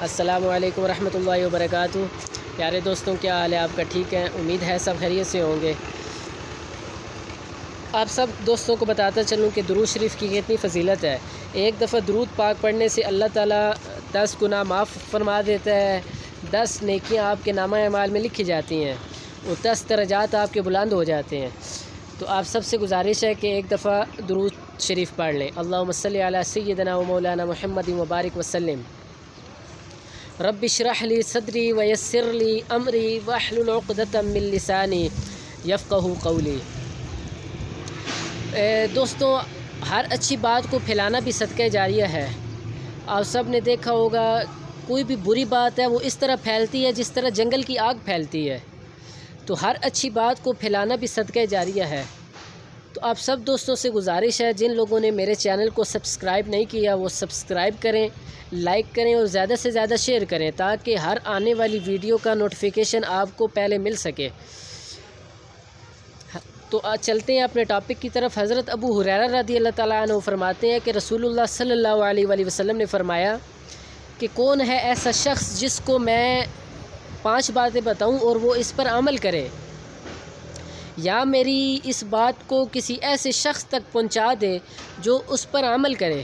السلام علیکم ورحمۃ اللہ وبرکاتہ۔ پیارے دوستوں، کیا حال ہے آپ کا؟ ٹھیک ہے، امید ہے سب خیریت سے ہوں گے۔ آپ سب دوستوں کو بتاتا چلوں کہ درود شریف کی کتنی فضیلت ہے۔ ایک دفعہ درود پاک پڑھنے سے اللہ تعالیٰ 10 گناہ معاف فرما دیتا ہے، 10 نیکیاں آپ کے نامہ اعمال میں لکھی جاتی ہیں اور 10 درجات آپ کے بلند ہو جاتے ہیں۔ تو آپ سب سے گزارش ہے کہ ایک دفعہ درود شریف پڑھ لیں۔ اللہم صلی علی سیدنا و مولانا محمد مبارک وسلم۔ رب اشرح لی صدری ویسر لی امری واحلل عقدۃ من لسانی یفقہوا قولی۔ دوستوں، ہر اچھی بات کو پھیلانا بھی صدقہ جاریہ ہے۔ آپ سب نے دیکھا ہوگا، کوئی بھی بری بات ہے وہ اس طرح پھیلتی ہے جس طرح جنگل کی آگ پھیلتی ہے۔ تو ہر اچھی بات کو پھیلانا بھی صدقہ جاریہ ہے۔ تو آپ سب دوستوں سے گزارش ہے، جن لوگوں نے میرے چینل کو سبسکرائب نہیں کیا وہ سبسکرائب کریں، لائک کریں اور زیادہ سے زیادہ شیئر کریں تاکہ ہر آنے والی ویڈیو کا نوٹیفیکیشن آپ کو پہلے مل سکے۔ تو آج چلتے ہیں اپنے ٹاپک کی طرف۔ حضرت ابو ہریرہ رضی اللہ تعالیٰ عنہ فرماتے ہیں کہ رسول اللہ صلی اللہ علیہ وآلہ وسلم نے فرمایا کہ کون ہے ایسا شخص جس کو میں 5 باتیں بتاؤں اور وہ اس پر عمل کرے، یا میری اس بات کو کسی ایسے شخص تک پہنچا دے جو اس پر عمل کرے۔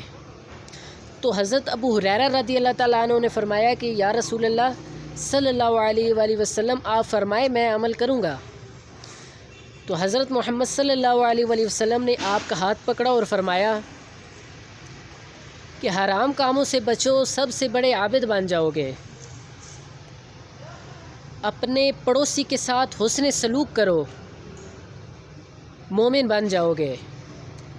تو حضرت ابو ہریرہ رضی اللہ تعالیٰ عنہ نے فرمایا کہ یا رسول اللہ صلی اللہ علیہ وآلہ وسلم، آپ فرمائے میں عمل کروں گا۔ تو حضرت محمد صلی اللہ علیہ وآلہ وسلم نے آپ کا ہاتھ پکڑا اور فرمایا کہ حرام کاموں سے بچو، سب سے بڑے عابد بن جاؤ گے۔ اپنے پڑوسی کے ساتھ حسن سلوک کرو، مومن بن جاؤ گے۔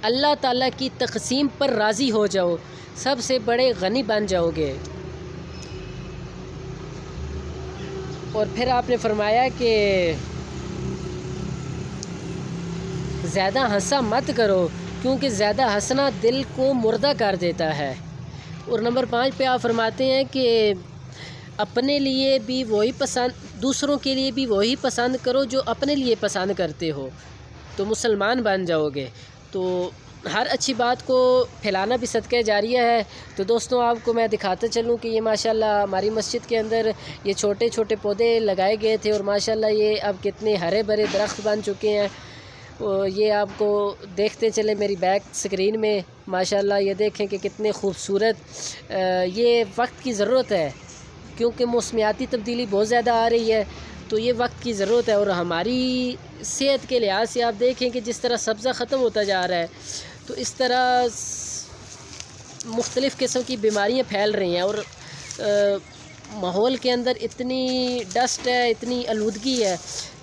اللہ تعالیٰ کی تقسیم پر راضی ہو جاؤ، سب سے بڑے غنی بن جاؤ گے۔ اور پھر آپ نے فرمایا کہ زیادہ ہنسا مت کرو، کیونکہ زیادہ ہنسنا دل کو مردہ کر دیتا ہے۔ اور نمبر 5 پہ آپ فرماتے ہیں کہ اپنے لیے بھی وہی پسند، دوسروں کے لیے بھی وہی پسند کرو جو اپنے لیے پسند کرتے ہو، تو مسلمان بن جاؤ گے۔ تو ہر اچھی بات کو پھیلانا بھی صدقہ جاریہ ہے۔ تو دوستوں، آپ کو میں دکھاتا چلوں کہ یہ ماشاءاللہ ہماری مسجد کے اندر یہ چھوٹے چھوٹے پودے لگائے گئے تھے اور ماشاءاللہ یہ اب کتنے ہرے بھرے درخت بن چکے ہیں۔ یہ آپ کو دیکھتے چلے میری بیک سکرین میں، ماشاءاللہ یہ دیکھیں کہ کتنے خوبصورت۔ یہ وقت کی ضرورت ہے کیونکہ موسمیاتی تبدیلی بہت زیادہ آ رہی ہے، تو یہ وقت کی ضرورت ہے۔ اور ہماری صحت کے لحاظ سے آپ دیکھیں کہ جس طرح سبزہ ختم ہوتا جا رہا ہے، تو اس طرح مختلف قسم کی بیماریاں پھیل رہی ہیں، اور ماحول کے اندر اتنی ڈسٹ ہے، اتنی آلودگی ہے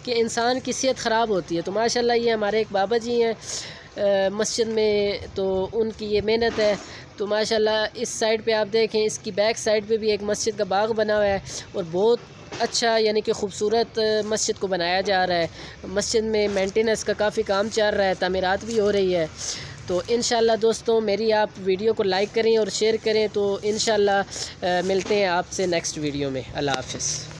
کہ انسان کی صحت خراب ہوتی ہے۔ تو ماشاءاللہ یہ ہمارے ایک بابا جی ہیں مسجد میں، تو ان کی یہ محنت ہے۔ تو ماشاءاللہ اس سائڈ پہ آپ دیکھیں، اس کی بیک سائڈ پہ بھی ایک مسجد کا باغ بنا ہوا ہے اور بہت اچھا یعنی کہ خوبصورت مسجد کو بنایا جا رہا ہے۔ مسجد میں مینٹیننس کا کافی کام چل رہا ہے، تعمیرات بھی ہو رہی ہے۔ تو انشاءاللہ دوستوں، میری آپ ویڈیو کو لائک کریں اور شیئر کریں۔ تو انشاءاللہ ملتے ہیں آپ سے نیکسٹ ویڈیو میں۔ اللہ حافظ۔